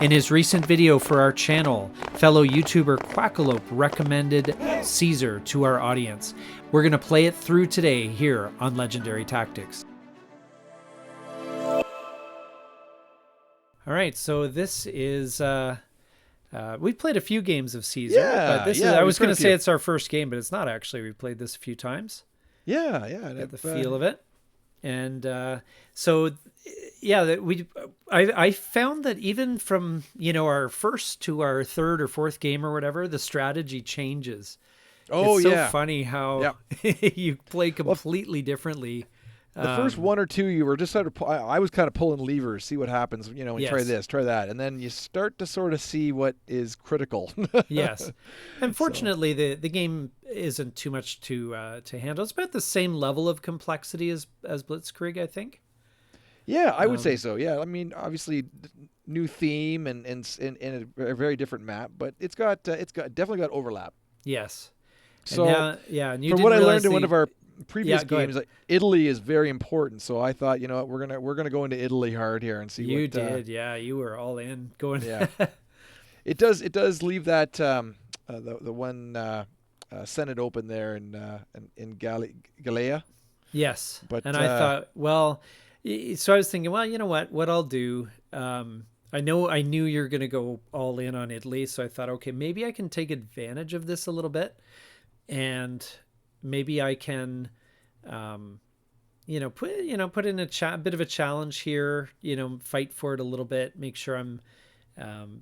In his recent video for our channel, fellow YouTuber Quackalope recommended Caesar to our audience. We're going to play it through today here on Legendary Tactics. All right, so this is... we've played a few games of Caesar, but this is, I was going to say it's our first game, but it's not actually. We've played this a few times. Yeah. Get the feel of it. And I found that even from, our first to our third or fourth game or whatever, the strategy changes. Oh, it's so funny how you play completely differently. The first one or two, you were just sort of, I was kind of pulling levers, see what happens, and try this, try that. And then you start to sort of see what is critical. Yes. Unfortunately, the game isn't too much to handle. It's about the same level of complexity as Blitzkrieg, I think. Yeah, I would say so. Yeah, I mean, obviously, new theme and a very different map, but it's definitely got overlap. Yes. So and from what I learned in one of our previous games, like, Italy is very important. So I thought, we're gonna go into Italy hard here and see. You did, you were all in going. Yeah, it does leave that the one Senate open there in Gallia. Yes, but and I thought, so I was thinking, you know what I'll do. I knew you're gonna go all in on Italy, so I thought, okay, maybe I can take advantage of this a little bit, and maybe I can, put in a bit of a challenge here, fight for it a little bit, make sure I'm,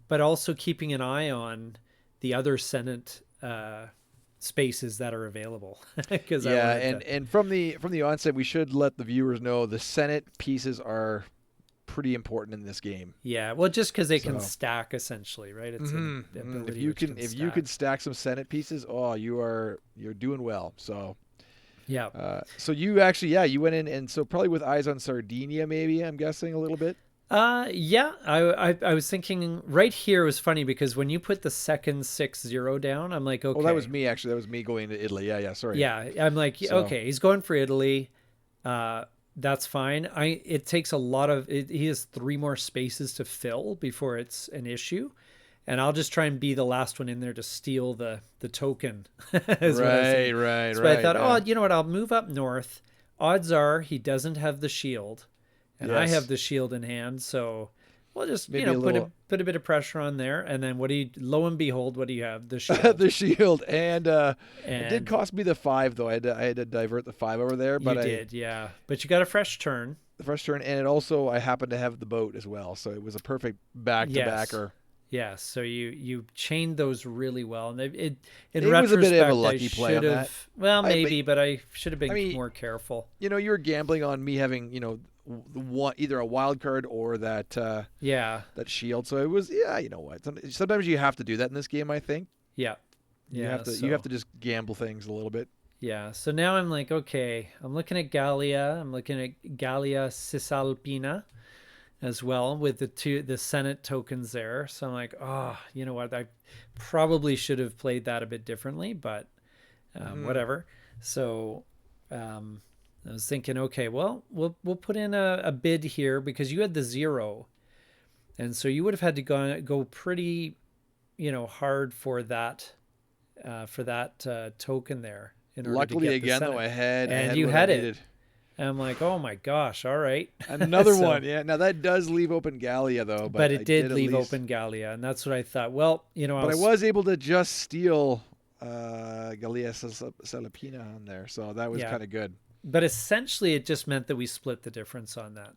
but also keeping an eye on the other Senate spaces that are available. And from the onset, we should let the viewers know the Senate pieces are pretty important in this game. Yeah, well, just because they can stack essentially, right? It's an ability if you can stack some Senate pieces, you're doing well. So yeah. So you actually you went in, and so probably with eyes on Sardinia, maybe, I'm guessing, a little bit. I was thinking right here. It was funny because when you put the second 6-0 down, I'm like, okay. Oh, that was me actually. That was me going to Italy. Yeah. Sorry. Yeah, I'm like, okay, he's going for Italy. That's fine. It takes a lot of it. He has 3 more spaces to fill before it's an issue, and I'll just try and be the last one in there to steal the token. Right. So I thought, you know what? I'll move up north. Odds are he doesn't have the shield, and I have the shield in hand. So we'll just put a bit of pressure on there, and then lo and behold, what do you have? The shield. The shield, and it did cost me the 5 though. I had to divert the 5 over there, but But you got a fresh turn. The fresh turn, and it also I happened to have the boat as well, so it was a perfect back-to-backer. Yeah, so you chained those really well, and it was a bit of a lucky play on that. Well, maybe, but I should have been more careful. You were gambling on me having either a wild card or that that shield. So it was you know what? Sometimes you have to do that in this game, I think. Yeah. You have to just gamble things a little bit. Yeah. So now I'm like, okay, I'm looking at Gallia. I'm looking at Gallia Cisalpina as well with the Senate tokens there. So I'm like, you know what? I probably should have played that a bit differently, but whatever. So I was thinking, okay, well, we'll put in a bid here because you had the 0, and so you would have had to go pretty, hard for that token there. Luckily, again, though, I had you had it. And I'm like, oh my gosh, all right, another one. Yeah, now that does leave open Gallia though, but it did leave open Gallia, and that's what I thought. Well, but I was able to just steal Gallia Salapina on there, so that was kind of good. But essentially, it just meant that we split the difference on that.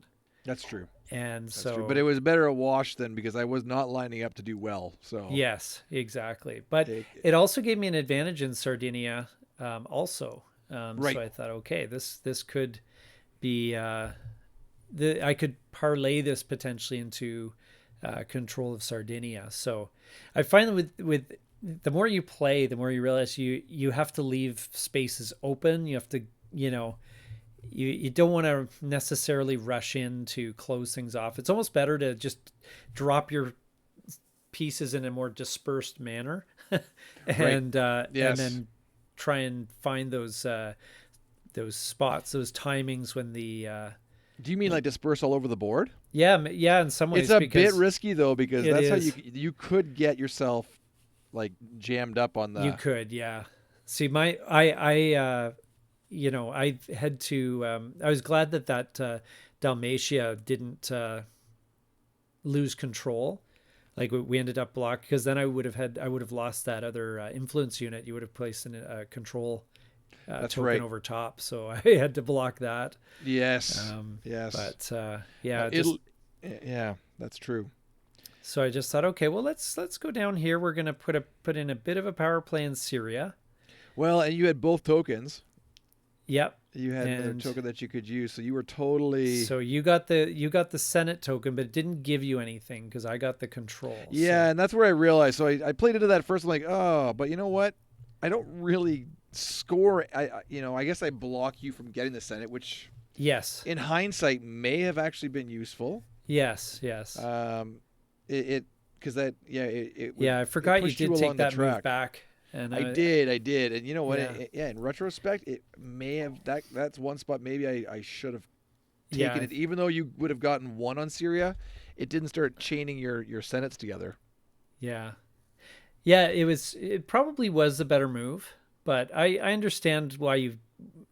That's true. And That's true. But it was better a wash than because I was not lining up to do well. So yes, exactly. But it also gave me an advantage in Sardinia, also. Right. So I thought, okay, this could be I could parlay this potentially into control of Sardinia. So I find with the more you play, the more you realize you have to leave spaces open. You have to you don't want to necessarily rush in to close things off. It's almost better to just drop your pieces in a more dispersed manner and then try and find those spots, those timings when the Do you mean like disperse all over the board? Yeah, yeah. In some It's ways, a bit because risky though, because it that's how is. you could get yourself like jammed up on You the. could, yeah. See, I had to. I was glad that Dalmatia didn't lose control. Like we ended up blocked because then I would have lost that other influence unit. You would have placed a control That's token right. over top, so I had to block that. Yes. Yes. But yeah, It'll. Yeah, that's true. so I just thought, okay, well let's go down here. We're gonna put in a bit of a power play in Syria. Well, and you had both tokens. Yep. You had another And token that you could use, so you were totally. so you got the Senate token, but it didn't give you anything because I got the control. Yeah, So and that's where I realized. So I played into that first. I'm like, oh, but you know what? I don't really score. I guess I block you from getting the Senate, which yes, in hindsight may have actually been useful. yes. It because that it would, Yeah, I it forgot you pushed did take along the that move track. back, and I did, and you know what? Yeah. In retrospect, it may have that's one spot maybe I should have taken Yeah, it, even though you would have gotten one on Syria. It didn't start chaining your senates together. yeah, yeah. It probably was the better move, but I understand why you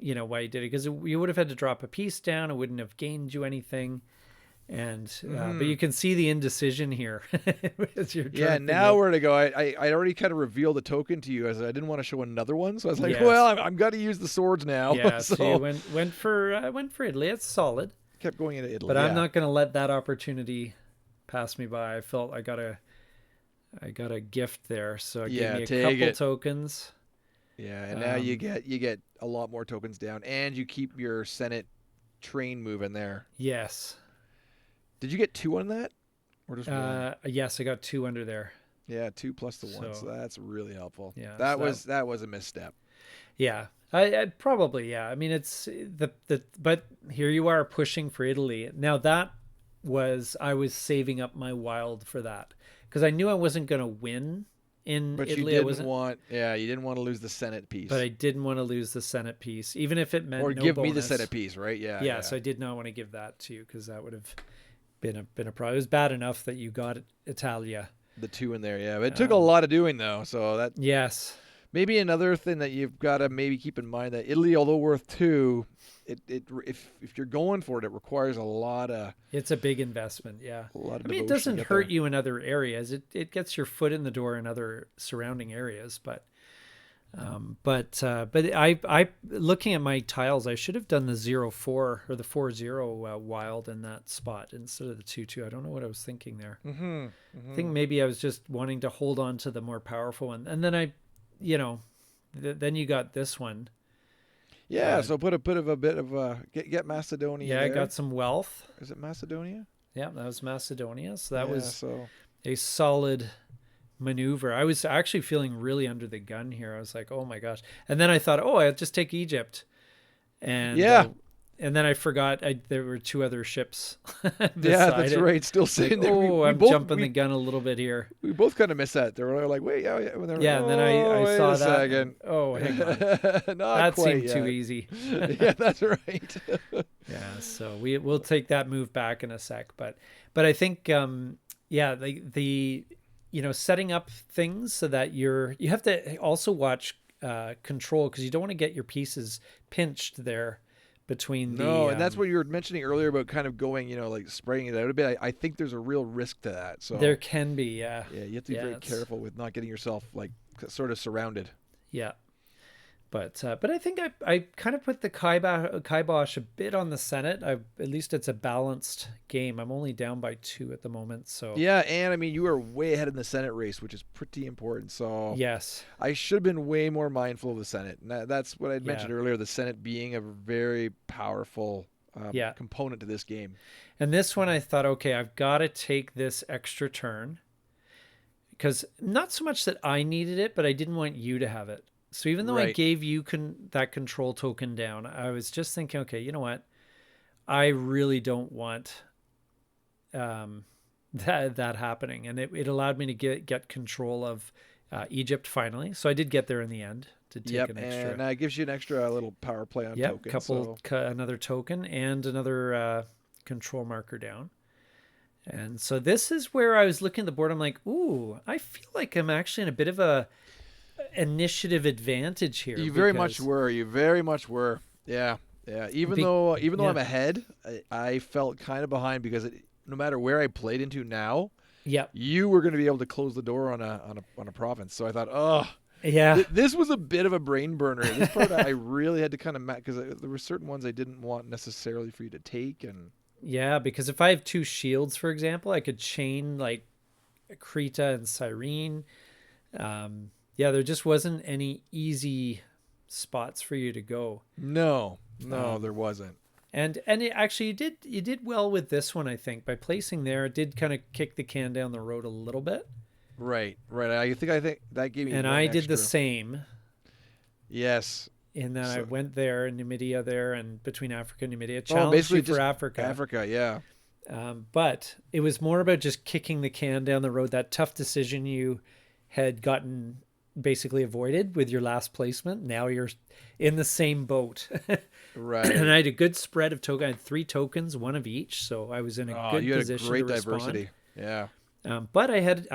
did it because you would have had to drop a piece down. It wouldn't have gained you anything. And but you can see the indecision here as you're Yeah, trying to figure now out. where to go? I already kind of revealed the token to you as I didn't want to show another one, so I was like, Yes. well, I'm got to use the swords now. Yeah, so you So went for Italy. It's solid, kept going into Italy. but I'm Yeah, not going to let that opportunity pass me by. I felt I got a gift there, so it gave yeah, me a take couple it. tokens. Yeah, and now Um, you get a lot more tokens down, and you keep your Senate train moving there. yes, Did you get two on that, or just one? yes, I got two under there. Yeah, two plus the one, so So that's really helpful. yeah, That so was that was a misstep. yeah. I probably yeah. I mean, it's the but here you are pushing for Italy. Now I was saving up my wild for that because I knew I wasn't going to win in But you Italy. I didn't wasn't, want, yeah, you didn't want to lose the Senate but piece, I didn't want to lose the Senate piece, even if it meant or no give me the bonus. Senate piece, right? Yeah, Yeah, yeah. so I did not want to give that to you because that would have been a problem. It was bad enough that you got Italia. The two in there, yeah. But it took a Um, lot of doing though, so that yes, maybe another thing that you've got to maybe keep in mind that Italy, although worth two, it if you're going for it, it requires it's a big investment. Yeah, a lot of I mean, it devotion to doesn't get hurt there. you in other areas. It gets your foot in the door in other surrounding areas, but I looking at my tiles, I should have done the 0-4 or the 4-0 wild in that spot instead of the 2-2. I don't know what I was thinking there. Mm-hmm. I think maybe I was just wanting to hold on to the more powerful one, and then then you got this one. Yeah, so put a bit of get Macedonia. Yeah, there. I got some wealth. Is it Macedonia? Yeah, that was Macedonia. So that Yeah, was so a solid maneuver. I was actually feeling really under the gun here. I was like, oh my gosh. And then I thought, oh, I'll just take Egypt. And yeah, and then I forgot there were two other ships yeah, beside that's it. right. Still Like, sitting there. oh, We I'm both jumping the gun a little bit here. we both kind of missed that. They were like, wait, yeah, yeah. Yeah, and then I wait saw a that. second. Oh, hang on. Not That quite seemed too yet. easy. Yeah, that's right. Yeah, so we'll take that move back in a sec, but I think yeah, the setting up things so that you have to also watch control because you don't want to get your pieces pinched there between No, and that's what you were mentioning earlier about kind of going, like spreading it out a bit. I think there's a real risk to that. So there can be, yeah. yeah, you have to be very careful with not getting yourself like sort of surrounded. Yeah. But I think I kind of put the kibosh a bit on the Senate. At least it's a balanced game. I'm only down by 2 at the moment, so Yeah, and I mean you are way ahead in the Senate race, which is pretty important. So yes, I should have been way more mindful of the Senate. And that's what I mentioned Yeah. earlier. The Senate being a very powerful Yeah. component to this game. And this one I thought, okay, I've got to take this extra turn because not so much that I needed it, but I didn't want you to have it. So even though I Right. gave you that control token down, I was just thinking, okay, you know what? I really don't want that happening, and it allowed me to get control of Egypt finally. So I did get there in the end to take Yep, an extra. and it gives you an extra little power play on token. Another token and another control marker down. And so this is where I was looking at the board. I'm like, ooh, I feel like I'm actually in a bit of a initiative advantage here. You very much were. Yeah. Even though I'm ahead, I felt kind of behind because no matter where I played into now, you were going to be able to close the door on a province. So I thought, this was a bit of a brain burner. This part I really had to kind of because there were certain ones I didn't want necessarily for you to take. And yeah, because if I have 2 shields, for example, I could chain like Krita and Cyrene. There just wasn't any easy spots for you to go. No, there wasn't. And actually you did well with this one, I think. By placing there, it did kind of kick the can down the road a little bit. Right. I think that gave me. And I did the same. Yes. And then I went there in Numidia there and between Africa and Numidia. Challenged you for Africa. Africa, yeah. But it was more about just kicking the can down the road. That tough decision you had gotten basically avoided with your last placement. Now you're in the same boat. Right. And I had a good spread of tokens. I had 3 tokens, 1 of each. So I was in a good position to respond. Diversity. Yeah. But I had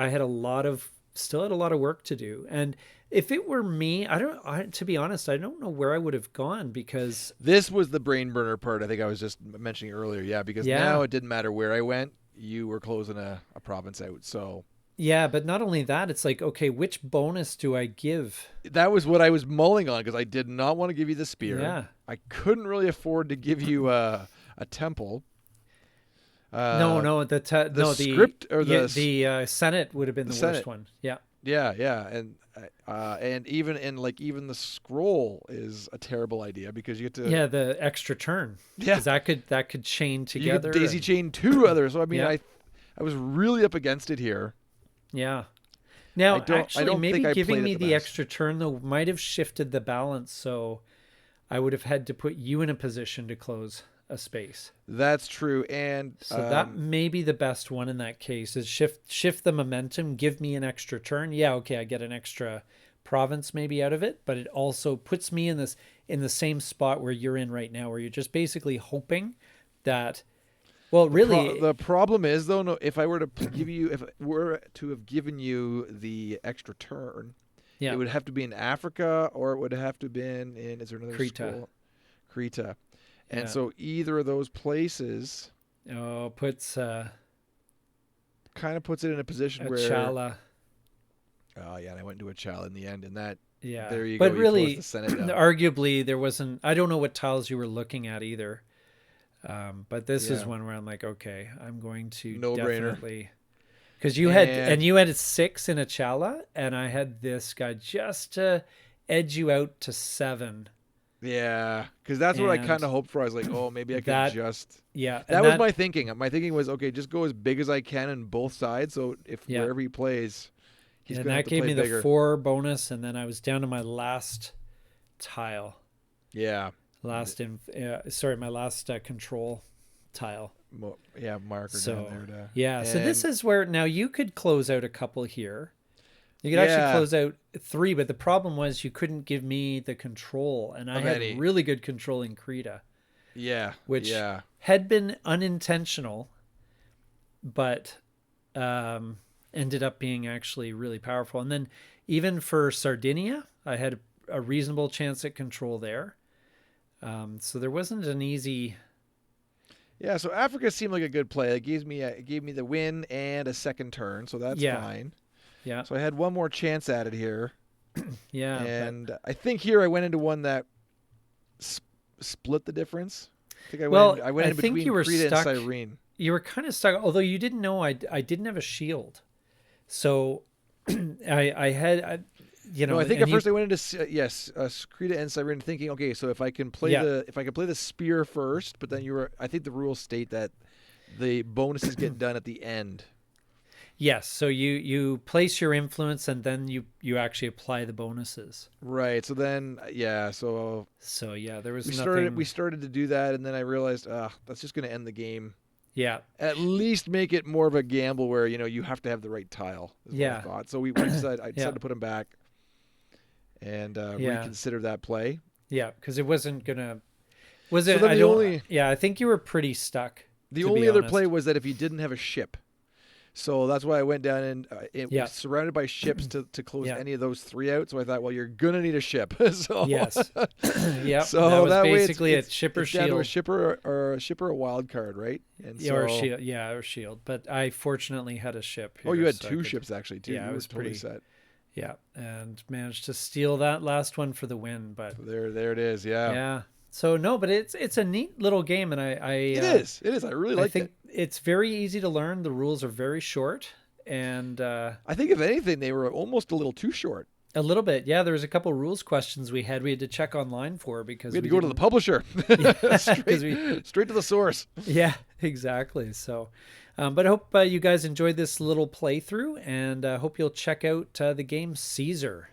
still had a lot of work to do. And if it were me, to be honest, I don't know where I would have gone because this was the brain burner part I think I was just mentioning earlier. Yeah, because now it didn't matter where I went. You were closing a province out. So yeah, but not only that, it's like, okay, which bonus do I give? That was what I was mulling on because I did not want to give you the spear. Yeah. I couldn't really afford to give you a temple. The script or the Senate would have been the worst one. Yeah. Yeah, and even the scroll is a terrible idea because you get to the extra turn. Yeah, because that could chain together. You could daisy chain 2 others. So I mean, I was really up against it here. Yeah. Now, I don't maybe giving me the best. extra turn though might have shifted the balance, so I would have had to put you in a position to close a space. That's true, and so that may be the best one in that case is shift the momentum, give me an extra turn. Yeah, okay, I get an extra province maybe out of it, but it also puts me in the same spot where you're in right now, where you're just basically hoping that. Well, really, the problem is though, if I were to have given you the extra turn, it would have to be in Africa, or it would have to have been in. Is there another Krita? Krita. And so either of those places puts kind of puts it in a position where Chala. Oh yeah, and I went into a Chala in the end, and that there you but go. But really, the Senate down. Arguably, there wasn't. I don't know what tiles you were looking at either, but this is one where I'm like, okay, I'm going to definitely because you had a 6 in a Chala, and I had this guy just to edge you out to 7. Yeah, because that's what I kind of hoped for. I was like, oh, maybe I could just... Yeah. That was my thinking. My thinking was, okay, just go as big as I can on both sides, so if wherever he plays, he's going to have to play bigger. And that gave me the 4 bonus, and then I was down to my last tile. Yeah. My last control tile. Marker down there. So this is where... Now, you could close out a couple here. You could actually close out 3, but the problem was you couldn't give me the control, and I had really good control in Krita. Yeah. Which had been unintentional, but ended up being actually really powerful. And then even for Sardinia, I had a reasonable chance at control there. So there wasn't an easy... Yeah, so Africa seemed like a good play. It gave me the win and a second turn, so that's fine. Yeah. So I had one more chance at it here. Yeah. And I think here I went into one that split the difference. I think I went in between Krita and Cyrene. You were kind of stuck, although you didn't know I didn't have a shield. So I had No, I think at first I went into Krita and Cyrene thinking, okay, so if I can play the spear first, but then I think the rules state that the bonuses get done at the end. Yes, so you place your influence and then you actually apply the bonuses. Right. So then there was nothing. We started to do that, and then I realized, that's just going to end the game. Yeah. At least make it more of a gamble where you have to have the right tile. Is what I thought. So I decided to put him back, and reconsider that play. Yeah, because it wasn't gonna. Was it? So then I think you were pretty stuck. The only other play was that if he didn't have a ship. So that's why I went down and it was surrounded by ships to close any of those 3 out. So I thought, well, you're gonna need a ship. So yes, yeah. So that was way basically a ship or shield, a ship or a wild card, right? And or shield, or shield. But I fortunately had a ship. Here, you had 2 ships actually too. Yeah, I was totally pretty set. Yeah, and managed to steal that last one for the win. But there it is. Yeah. Yeah. So no, but it's a neat little game, and it is. I really like it. It's very easy to learn. The rules are very short, and I think if anything, they were almost a little too short. A little bit, yeah. There was a couple rules questions we had to check online for because we had to go to the publisher, straight to the source. Yeah, exactly. So, but I hope you guys enjoyed this little playthrough, and hope you'll check out the game Caesar.